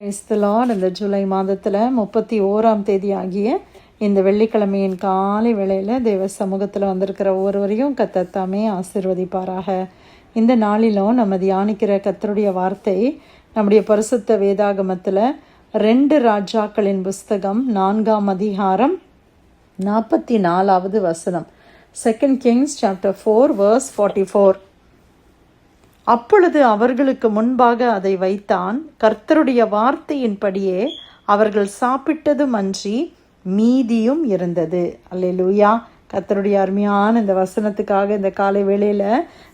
கிறிஸ்தலான் இந்த ஜூலை மாதத்தில் 31ஆம் தேதி ஆகிய இந்த வெள்ளிக்கிழமையின் காலை வேளையில் தேவ சமூகத்தில் வந்திருக்கிற ஒவ்வொருவரையும் கர்த்தர் தாமே ஆசீர்வதிப்பாராக. இந்த நாளிலும் நம்ம தியானிக்கிற கர்த்தருடைய வார்த்தை நம்முடைய பரிசுத்த வேதாகமத்தில் 2 ராஜாக்களின் புஸ்தகம் 4ஆம் அதிகாரம் 44வது வசனம். 2 Kings chapter 4 verse 44. அப்பொழுது அவர்களுக்கு முன்பாக அதை வைத்தான். கர்த்தருடைய வார்த்தையின்படியே அவர்கள் சாப்பிட்டதும் அன்றி மீதியும் இருந்தது. அல்லேலூயா. கர்த்தருடைய அருமையான இந்த வசனத்துக்காக இந்த காலை வேளையில்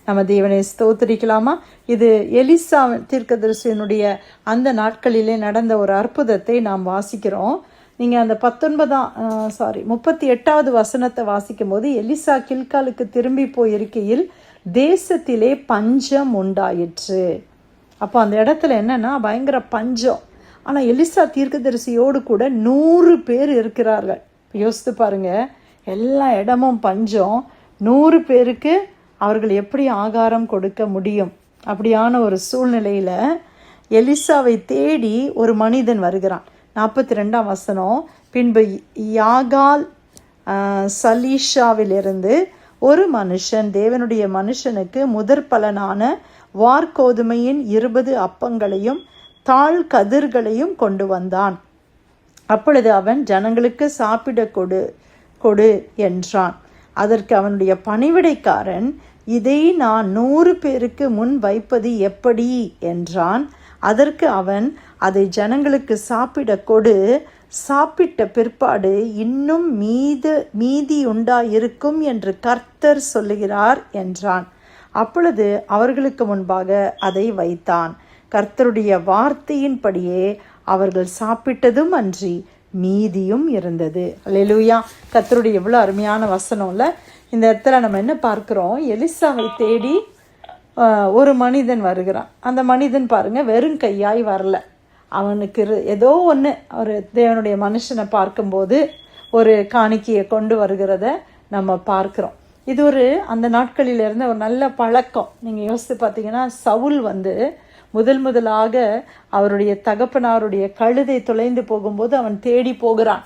நம்ம தேவனை ஸ்தோத்திரிக்கலாமா? இது எலிசா தீர்க்கதரிசியினுடைய அந்த நாட்களிலே நடந்த ஒரு அற்புதத்தை நாம் வாசிக்கிறோம். நீங்கள் அந்த 38வது வசனத்தை வாசிக்கும் போது, எலிசா கில்காலுக்கு திரும்பி போயிருக்கையில் தேசத்திலே பஞ்சம் உண்டாயிற்று. அப்போ அந்த இடத்துல என்னன்னா பயங்கர பஞ்சம். ஆனால் எலிசா தீர்க்கதரிசியோடு கூட 100 பேர் இருக்கிறார்கள். யோசித்து பாருங்க, எல்லா இடமும் பஞ்சம். 100 பேருக்கு அவர்கள் எப்படி ஆகாரம் கொடுக்க முடியும்? அப்படியான ஒரு சூழ்நிலையில் எலிசாவை தேடி ஒரு மனிதன் வருகிறான். 42ஆம் வசனம். பின்பு யாகால் சலீஷாவிலிருந்து ஒரு மனுஷன் தேவனுடைய மனுஷனுக்கு முதற் பலனான வார்கோதுமையின் 20 அப்பங்களையும் தாழ் கதிர்களையும் கொண்டு வந்தான். அப்பொழுது அவன், ஜனங்களுக்கு சாப்பிட கொடு என்றான். அதற்கு அவனுடைய பணிவிடைக்காரன், இதை நான் 100 பேருக்கு முன் வைப்பது எப்படி என்றான். அதற்கு அவன், அதை ஜனங்களுக்கு சாப்பிட கொடு, சாப்பிட்ட பிற்பாடு இன்னும் மீதி உண்டாயிருக்கும் என்று கர்த்தர் சொல்லுகிறார் என்றான். அப்பொழுது அவர்களுக்கு முன்பாக அதை வைத்தான். கர்த்தருடைய வார்த்தையின்படியே அவர்கள் சாப்பிட்டதும் அன்றி மீதியும் இருந்தது. அல்லேலூயா. கர்த்தருடைய எவ்வளோ அருமையான வசனம்ல. இந்த இடத்துல நம்ம என்ன பார்க்கிறோம்? எலிசாவை தேடி ஒரு மனிதன் வருகிறான். அந்த மனிதன் பாருங்க, வெறும் கையாய் வரல. அவனுக்கு ஏதோ ஒன்று, ஒரு தேவனுடைய மனுஷனை பார்க்கும்போது ஒரு காணிக்கையை கொண்டு வருகிறத நம்ம பார்க்குறோம். இது ஒரு அந்த நாட்களில் இருந்த ஒரு நல்ல பழக்கம். நீங்கள் யோசித்து பார்த்தீங்கன்னா, சவுல் முதலாக அவருடைய தகப்பனாருடைய கழுதை தொலைந்து போகும்போது அவன் தேடி போகிறான்.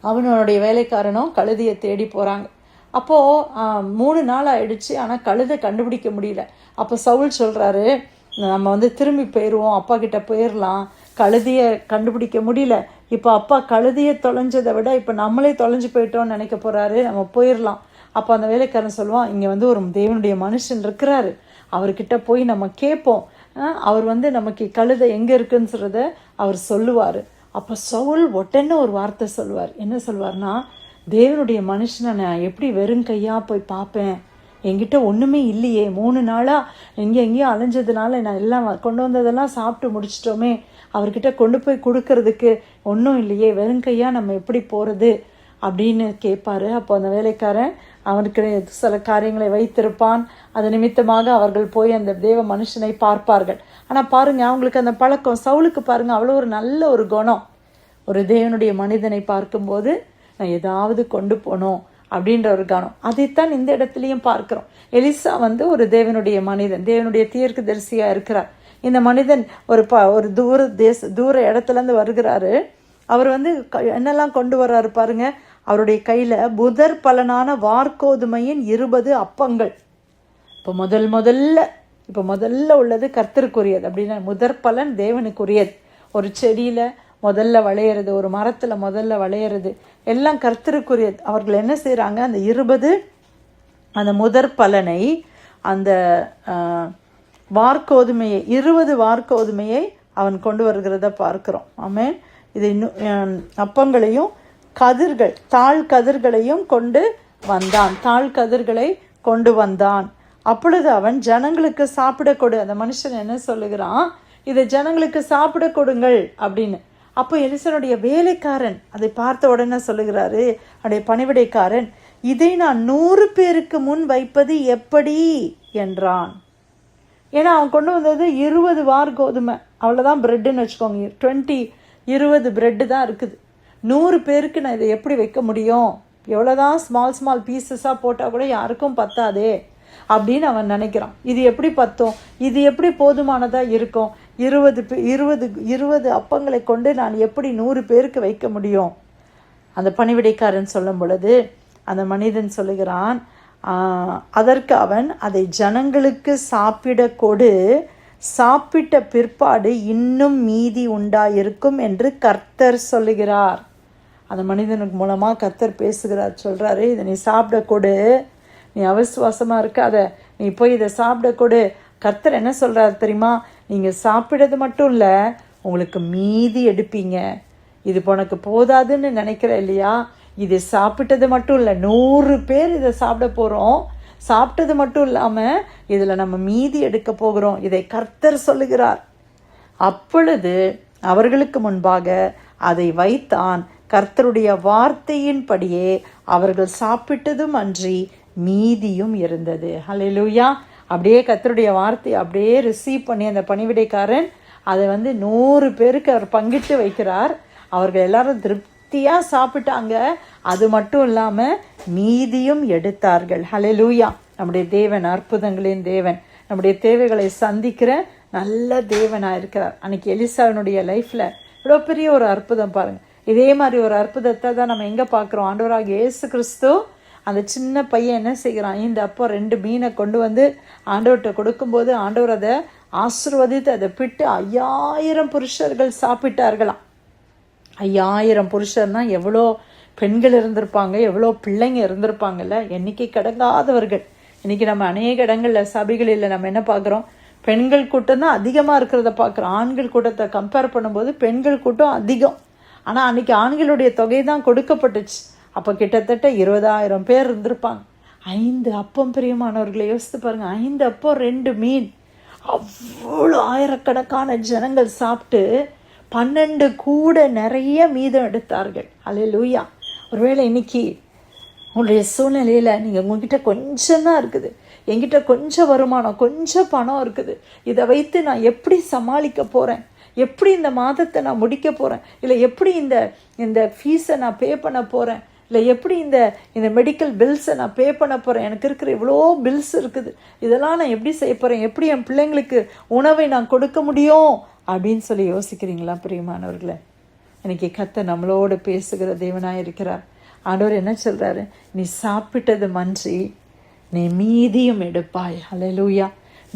அவனுடைய வேலைக்காரனும் கழுதையை தேடி போகிறாங்க. அப்போது 3 நாள் ஆயிடுச்சு, ஆனால் கழுதை கண்டுபிடிக்க முடியல. அப்போ சவுல் சொல்கிறாரு, நம்ம திரும்பி போயிடுவோம், அப்பா கிட்ட போயிடலாம், கழுதையை கண்டுபிடிக்க முடியல. இப்போ அப்பா கழுதையை தொலைஞ்சதை விட இப்போ நம்மளே தொலைஞ்சு போயிட்டோம்னு நினைக்க போகிறாரு, நம்ம போயிடலாம். அப்போ அந்த வேலைக்காரன் சொல்லுவான், இங்கே ஒரு தேவனுடைய மனுஷன் இருக்கிறாரு, அவர்கிட்ட போய் நம்ம கேட்போம், அவர் நமக்கு கழுதை எங்கே இருக்குன்னு சொல்கிறத அவர் சொல்லுவார். அப்போ சவுல் உடனே ஒரு வார்த்தை சொல்லுவார். என்ன சொல்வார்னா, தேவனுடைய மனுஷனை நான் எப்படி வெறும் கையாக போய் பார்ப்பேன்? என்கிட்ட ஒன்றுமே இல்லையே, 3 நாளாக எங்கேயோ அலைஞ்சதுனால நான் எல்லாம் கொண்டு வந்ததெல்லாம் சாப்பிட்டு முடிச்சிட்டோமே, அவர்கிட்ட கொண்டு போய் கொடுக்கறதுக்கு ஒன்றும் இல்லையே, வெறும் கையாக நம்ம எப்படி போகிறது அப்படின்னு கேட்பாரு. அப்போ அந்த வேலைக்காரன் அவனுக்கு சில காரியங்களை வைத்திருப்பான். அது நிமித்தமாக அவர்கள் போய் அந்த தேவ மனுஷனை பார்ப்பார்கள். ஆனால் பாருங்கள், அவங்களுக்கு அந்த பழக்கம். சவுலுக்கு பாருங்கள், அவ்வளோ ஒரு நல்ல ஒரு குணம். ஒரு தேவனுடைய மனிதனை பார்க்கும்போது நான் ஏதாவது கொண்டு போனோம் அப்படின்ற ஒரு கணம். அதைத்தான் இந்த இடத்துலையும் பார்க்கிறோம். எலிசா ஒரு தேவனுடைய மனிதன், தேவனுடைய தீர்க்கதரிசியாக இருக்கிறார். இந்த மனிதன் ஒரு தூர இடத்துலேருந்து வருகிறாரு. அவர் என்னெல்லாம் கொண்டு வர்றாரு பாருங்க. அவருடைய கையில் முதற் பலனான வார்கோதுமையின் 20 அப்பங்கள். இப்போ முதல்ல உள்ளது கர்த்தருக்குரியது. அப்படின்னா முதற் பலன் தேவனுக்குரியது. ஒரு செடியில் முதல்ல விளையிறது, ஒரு மரத்தில் முதல்ல விளையிறது, எல்லாம் கர்த்தருக்குரியது. அவர்கள் என்ன செய்கிறாங்க, அந்த 20 அந்த முதற் பலனை, அந்த வார்கோதுமையை 20 வார்கோதுமையை அவன் கொண்டு வருகிறத பார்க்கிறோம். ஆமென். இது இன்னும் அப்பங்களையும் தாழ் கதிர்களையும் கொண்டு வந்தான். தாழ் கதிர்களை கொண்டு வந்தான். அப்பொழுது அவன், ஜனங்களுக்கு சாப்பிட கொடு. அந்த மனுஷன் என்ன சொல்லுகிறான், இதை ஜனங்களுக்கு சாப்பிட கொடுங்கள் அப்படின்னு. அப்போ எலிசனுடைய வேலைக்காரன் அதை பார்த்த உடனே சொல்லுகிறாரு, அவனுடைய பணிவிடைக்காரன், இதை நான் 100 பேருக்கு முன் வைப்பது எப்படி என்றான். ஏன்னா அவன் கொண்டு வந்தது 20 வார்கோதுமை, அவ்வளோதான் பிரெட்டுன்னு வச்சுக்கோங்க. 20 பிரெட்டு தான் இருக்குது. 100 பேருக்கு நான் இதை எப்படி வைக்க முடியும்? எவ்வளோதான் ஸ்மால் பீசஸாக போட்டால் கூட யாருக்கும் பத்தாதே அப்படின்னு அவன் நினைக்கிறான். இது எப்படி பத்தும், இது எப்படி போதுமானதாக இருக்கும், 20 அப்பங்களை கொண்டு நான் எப்படி 100 பேருக்கு வைக்க முடியும்? அந்த பணிவிடைக்காரன் சொல்லும் பொழுது அந்த மனிதன் சொல்லுகிறான், அதற்கு அவன், அதை ஜனங்களுக்கு சாப்பிட கொடு, சாப்பிட்ட பிற்பாடு இன்னும் மீதி உண்டாயிருக்கும் என்று கர்த்தர் சொல்லுகிறார். அந்த மனிதனுக்கு மூலமாக கர்த்தர் பேசுகிறார். சொல்கிறாரு, இதை நீ சாப்பிட கொடு, நீ அவிசுவாசமாக இருக்காத, நீ போய் இதை சாப்பிட கொடு. கர்த்தர் என்ன சொல்கிறார் தெரியுமா? நீங்கள் சாப்பிடுறது மட்டும் இல்லை, உங்களுக்கு மீதி எடுப்பீங்க. இது உனக்கு போதாதுன்னு நினைக்கிற இல்லையா? இது சாப்பிட்டது மட்டும் இல்லை, 100 பேர் இதை சாப்பிட போகிறோம். சாப்பிட்டது மட்டும் இல்லாமல் இதில் நம்ம மீதி எடுக்க போகிறோம். இதை கர்த்தர் சொல்லுகிறார். அப்பொழுது அவர்களுக்கு முன்பாக அதை வைத்தான். கர்த்தருடைய வார்த்தையின்படியே அவர்கள் சாப்பிட்டதும் அன்றி மீதியும் இருந்தது. ஹல்லேலூயா. அப்படியே கர்த்தருடைய வார்த்தையை அப்படியே ரிசீவ் பண்ணி அந்த பணிவிடைக்காரன் அதை 100 பேருக்கு அவர் பங்கிட்டு வைக்கிறார். அவர்கள் எல்லாரும் திருப்தியாக சாப்பிட்டாங்க. அது மட்டும் இல்லாமல் மீதியும் எடுத்தார்கள். ஹல்லேலூயா. நம்முடைய தேவன் அற்புதங்களின் தேவன், நம்முடைய தேவைகளை சந்திக்கிற நல்ல தேவனாக இருக்கிறார். அன்னைக்கு எலிசாவினுடைய லைஃப்பில் இவ்வளோ பெரிய ஒரு அற்புதம் பாருங்கள். இதே மாதிரி ஒரு அற்புதத்தை தான் நம்ம எங்கே பார்க்குறோம்? ஆண்டவராகிய இயேசு கிறிஸ்து அந்த சின்ன பையன் என்ன செய்கிறான்? 5 அப்போ 2 மீனை கொண்டு வந்து ஆண்டவர்கிட்ட கொடுக்கும்போது ஆண்டவர் அதை ஆசீர்வதித்து அதை பிட்டு 5000 புருஷர்கள் சாப்பிட்டார்களாம். 5000 புருஷர்னா எவ்வளோ பெண்கள் இருந்திருப்பாங்க, எவ்வளோ பிள்ளைங்க இருந்திருப்பாங்கல்ல, எண்ணிக்கை கடங்காதவர்கள். இன்றைக்கி நம்ம அநேக இடங்களில் சபைகளில் நம்ம என்ன பார்க்குறோம்? பெண்கள் கூட்டம் தான் அதிகமாக இருக்கிறத பார்க்குறோம். ஆண்கள் கூட்டத்தை கம்பேர் பண்ணும்போது பெண்கள் கூட்டம் அதிகம். ஆனால் அன்றைக்கி ஆண்களுடைய தொகை தான் கொடுக்கப்பட்டுச்சு. அப்போ கிட்டத்தட்ட 20,000 பேர் இருந்திருப்பாங்க. 5 அப்பம், பிரியமானவர்களை யோசித்து பாருங்கள். 5 அப்பம் 2 மீன், அவ்வளோ ஆயிரக்கணக்கான ஜனங்கள் சாப்பிட்டு 12 கூட நிறைய மீதம் எடுத்தார்கள். அல்லேலூயா. ஒருவேளை இன்னைக்கு உங்களுடைய சூழ்நிலையில் நீங்கள் உங்ககிட்ட கொஞ்சம் தான் இருக்குது, என்கிட்ட கொஞ்சம் வருமானம், கொஞ்சம் பணம் இருக்குது, இதை வைத்து நான் எப்படி சமாளிக்க போகிறேன், எப்படி இந்த மாதத்தை நான் முடிக்க போகிறேன், இல்லை எப்படி இந்த ஃபீஸை நான் பே பண்ண போகிறேன், இல்லை எப்படி இந்த மெடிக்கல் பில்ஸை நான் பே பண்ண போகிறேன், எனக்கு இருக்கிற இவ்வளோ பில்ஸ் இருக்குது, இதெல்லாம் நான் எப்படி செய்ய போகிறேன், எப்படி என் பிள்ளைங்களுக்கு உணவை நான் கொடுக்க முடியும் அப்படின்னு சொல்லி யோசிக்கிறீங்களா? பிரியமானவர்களே, இன்னைக்கு கர்த்தர் நம்மளோடு பேசுகிற தேவனாக இருக்கிறார். ஆண்டவர் என்ன சொல்கிறாரு? நீ சாப்பிட்டது மன்றி நீ மீதியும் எடுப்பாய். அல்லேலூயா.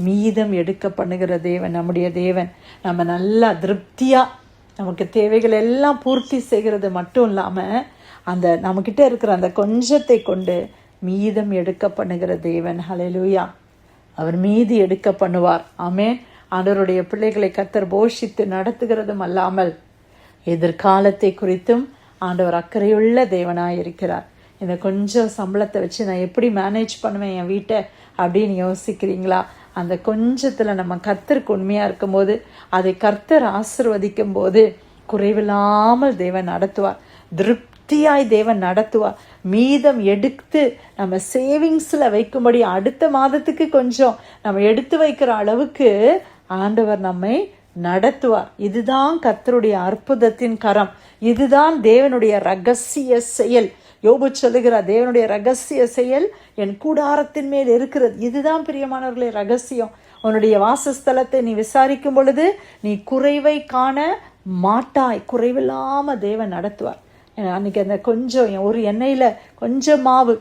மீதம் எடுக்க பண்ணுகிற தேவன் நம்முடைய தேவன். நம்ம நல்லா திருப்தியாக நமக்கு தேவைகள் எல்லாம் பூர்த்தி செய்கிறது மட்டும் இல்லாமல் அந்த நம்மக்கிட்ட இருக்கிற அந்த கொஞ்சத்தை கொண்டு மீதம் எடுக்க பண்ணுகிற தேவன். அல்லேலூயா. அவர் மீதி எடுக்க பண்ணுவார். ஆமென். ஆண்டவருடைய பிள்ளைகளை கர்த்தர் போஷித்து நடத்துகிறதும் அல்லாமல் எதிர்காலத்தை குறித்தும் ஆண்டவர் அக்கறையுள்ள தேவனாக இருக்கிறார். இந்த கொஞ்சம் சம்பளத்தை வச்சு நான் எப்படி மேனேஜ் பண்ணுவேன் என் வீட்டை அப்படின்னு யோசிக்கிறீங்களா? அந்த கொஞ்சத்தில் நம்ம கர்த்தருக்கு உண்மையாக இருக்கும்போது, அதை கர்த்தர் ஆசீர்வதிக்கும் போது குறைவில்லாமல் தேவன் நடத்துவார். திருப்தியாய் தேவன் நடத்துவார். மீதம் எடுத்து நம்ம சேவிங்ஸில் வைக்கும்படி அடுத்த மாதத்துக்கு கொஞ்சம் நம்ம எடுத்து வைக்கிற அளவுக்கு ஆண்டவர் நம்மை நடத்துவார். இதுதான் கர்த்தருடைய அற்புதத்தின் கரம். இதுதான் தேவனுடைய ரகசிய செயல். யோபு சொல்லுகிறார், தேவனுடைய ரகசிய செயல் என் கூடாரத்தின் மேல் இருக்கிறது. இதுதான் பிரியமானவர்களே ரகசியம். உன்னுடைய வாசஸ்தலத்தை நீ விசாரிக்கும் பொழுது நீ குறைவை காண மாட்டாய். குறைவில்லாமல் தேவன் நடத்துவார். அன்றைக்கி அந்த கொஞ்சம் ஒரு எண்ணெயில் கொஞ்சம் மாவு,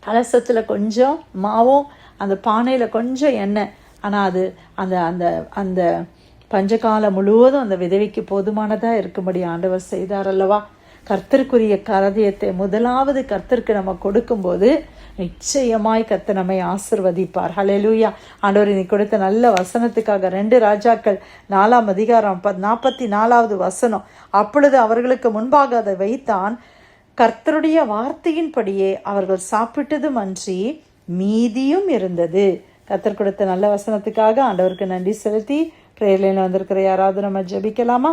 கலசத்தில் கொஞ்சம் மாவும், அந்த பானையில் கொஞ்சம் எண்ணெய், ஆனால் அது அந்த அந்த அந்த பஞ்சகாலம் முழுவதும் அந்த விதவைக்கு போதுமானதாக இருக்கும்படி ஆண்டவர் செய்தார் அல்லவா? கர்த்தருக்குரிய காரியத்தை முதலாவது கர்த்தருக்கு நம்ம கொடுக்கும்போது நிச்சயமாய் கர்த்தர் நம்மை ஆசீர்வதிப்பார். ஹல்லேலூயா. ஆண்டவர் இன்னைக்கு கொடுத்த நல்ல வசனத்துக்காக 2 ராஜாக்கள் 4ஆம் அதிகாரம் 44வது வசனம். அப்பொழுது அவர்களுக்கு முன்பாக அதை வைத்தான். கர்த்தருடைய வார்த்தையின்படியே அவர்கள் சாப்பிட்டதும் அன்றி மீதியும் இருந்தது. கர்த்தர் கொடுத்த நல்ல வசனத்துக்காக ஆண்டவருக்கு நன்றி செலுத்தி பிரேயர்லைன் வந்திருக்கிற யாராவது நம்ம ஜெபிக்கலாமா?